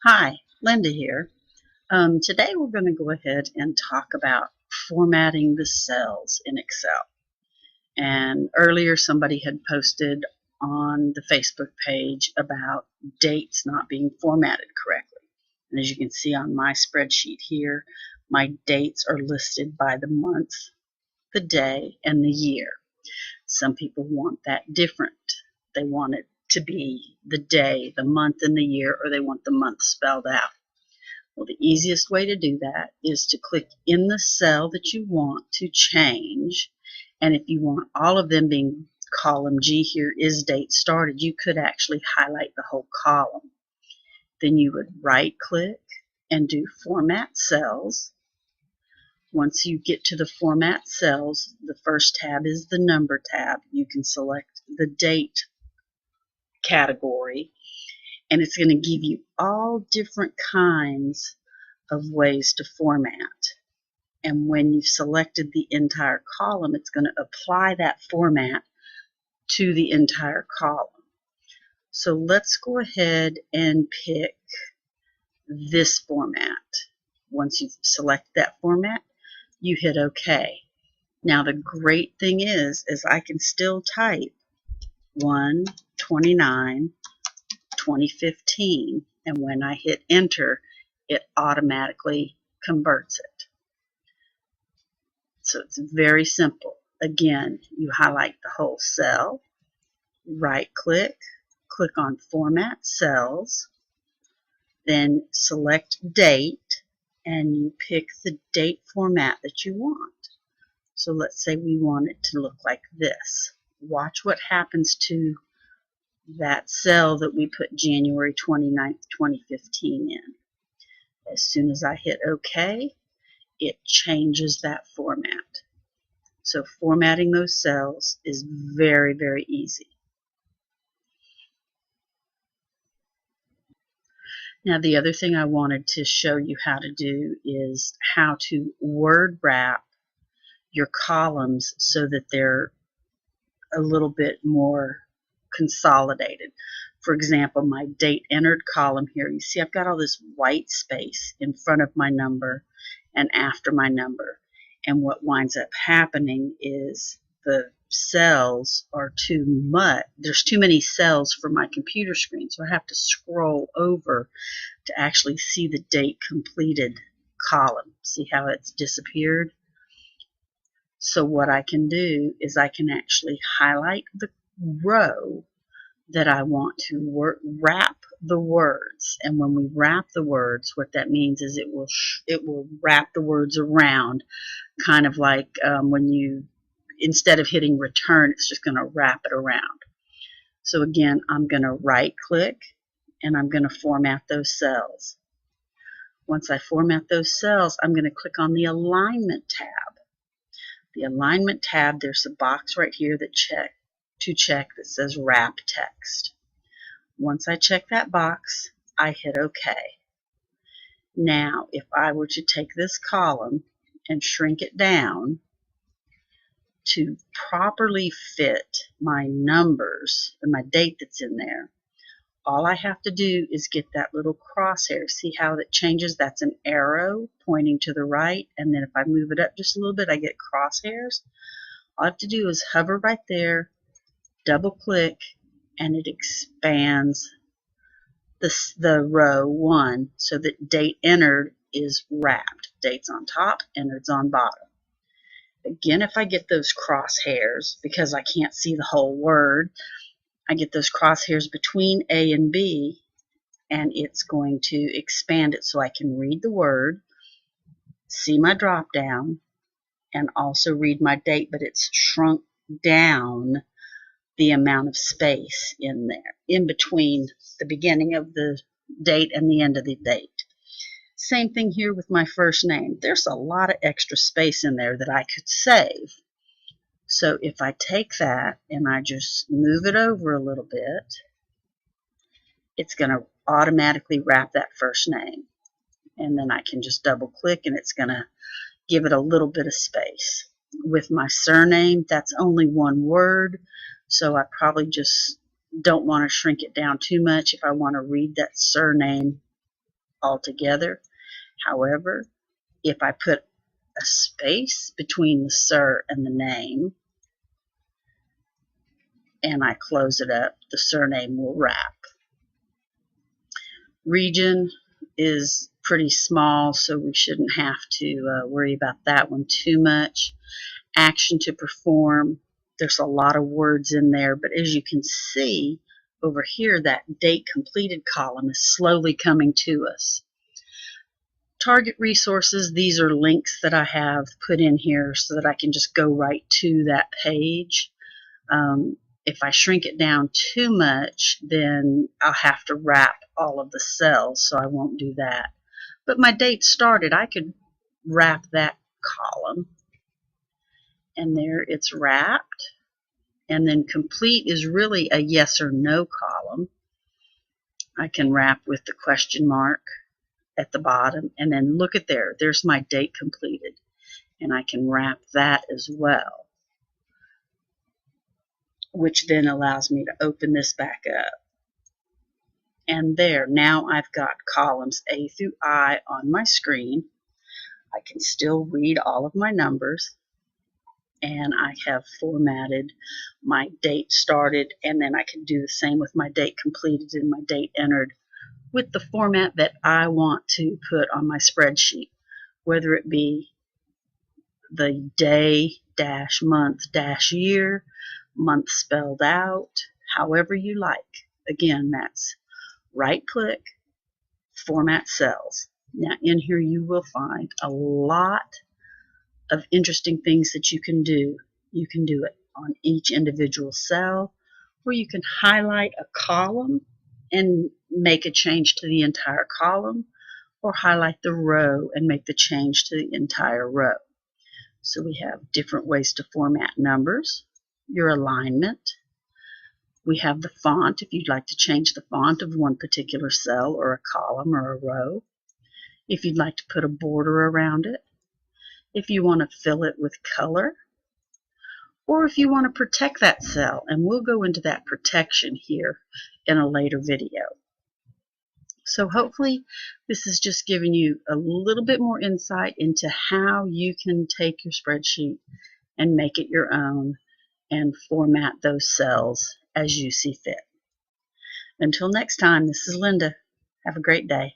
Hi, Linda here. Today we're going to go ahead and talk about formatting the cells in Excel. And earlier somebody had posted on the Facebook page about dates not being formatted correctly. And as you can see on my spreadsheet here, my dates are listed by the month, the day, and the year. Some people want that different. They want it to be the day, the month, and the year, or they want the month spelled out. Well, the easiest way to do that is to click in the cell that you want to change. And if you want all of them being column G here is date started, you could actually highlight the whole column. Then you would right click and do Format Cells. Once you get to the Format Cells, the first tab is the Number tab. You can select the date category, and it's going to give you all different kinds of ways to format. And when you've selected the entire column, it's going to apply that format to the entire column. So let's go ahead and pick this format. Once you've selected that format, you hit OK. Now the great thing is I can still type 1/29/2015, and when I hit enter, it automatically converts it. So it's very simple. Again, you highlight the whole cell, right click, click on Format Cells, then select Date, and you pick the date format that you want. So let's say we want it to look like this. Watch what happens to that cell that we put January 29th, 2015 in. As soon as I hit OK, it changes that format. So formatting those cells is very, very easy. Now the other thing I wanted to show you how to do is how to word wrap your columns so that they're a little bit more consolidated. For example, my date entered column here, you see I've got all this white space in front of my number and after my number. And what winds up happening is the cells are too much. There's too many cells for my computer screen, so I have to scroll over to actually see the date completed column. See how it's disappeared? So what I can do is I can actually highlight the row that I want to wrap the words. And when we wrap the words, what that means is it will wrap the words around, kind of like when you, instead of hitting return, it's just going to wrap it around. So again, I'm going to right click and I'm going to format those cells. Once I format those cells, I'm going to click on the Alignment tab. The Alignment tab, there's a box right here that that says Wrap Text. Once I check that box, I hit OK. Now, if I were to take this column and shrink it down to properly fit my numbers and my date that's in there, all I have to do is get that little crosshair. See how it changes? That's an arrow pointing to the right, and then if I move it up just a little bit, I get crosshairs. All I have to do is hover right there, double click, and it expands the row 1 so that date entered is wrapped. Date's on top, entered's on bottom. Again, if I get those crosshairs, because I can't see the whole word, I get those crosshairs between A and B, and it's going to expand it so I can read the word, see my drop down, and also read my date, but it's shrunk down the amount of space in there, in between the beginning of the date and the end of the date. Same thing here with my first name. There's a lot of extra space in there that I could save. So if I take that and I just move it over a little bit, it's going to automatically wrap that first name. And then I can just double click and it's going to give it a little bit of space. With my surname, that's only one word, so I probably just don't want to shrink it down too much if I want to read that surname altogether. However, if I put a space between the sir and the name and I close it up, the surname will wrap. Region is pretty small, so we shouldn't have to worry about that one too much. Action to perform, there's a lot of words in there, but as you can see over here, that date completed column is slowly coming to us. Target resources, these are links that I have put in here so that I can just go right to that page. If I shrink it down too much, then I'll have to wrap all of the cells, so I won't do that. But my date started, I could wrap that column, and there it's wrapped. And then complete is really a yes or no column. I can wrap with the question mark at the bottom, and then look at there's my date completed, and I can wrap that as well, which then allows me to open this back up. And there, now I've got columns A through I on my screen. I can still read all of my numbers, and I have formatted my date started, and then I can do the same with my date completed and my date entered with the format that I want to put on my spreadsheet, whether it be the day dash month dash year, month spelled out, however you like. Again, that's right click, format cells. Now in here you will find a lot of interesting things that you can do. You can do it on each individual cell, or you can highlight a column and make a change to the entire column, or highlight the row and make the change to the entire row. So we have different ways to format numbers, your alignment. We have the font, if you'd like to change the font of one particular cell or a column or a row. If you'd like to put a border around it. If you want to fill it with color. Or if you want to protect that cell, and we'll go into that protection here in a later video. So hopefully this is just giving you a little bit more insight into how you can take your spreadsheet and make it your own and format those cells as you see fit. Until next time, this is Linda. Have a great day.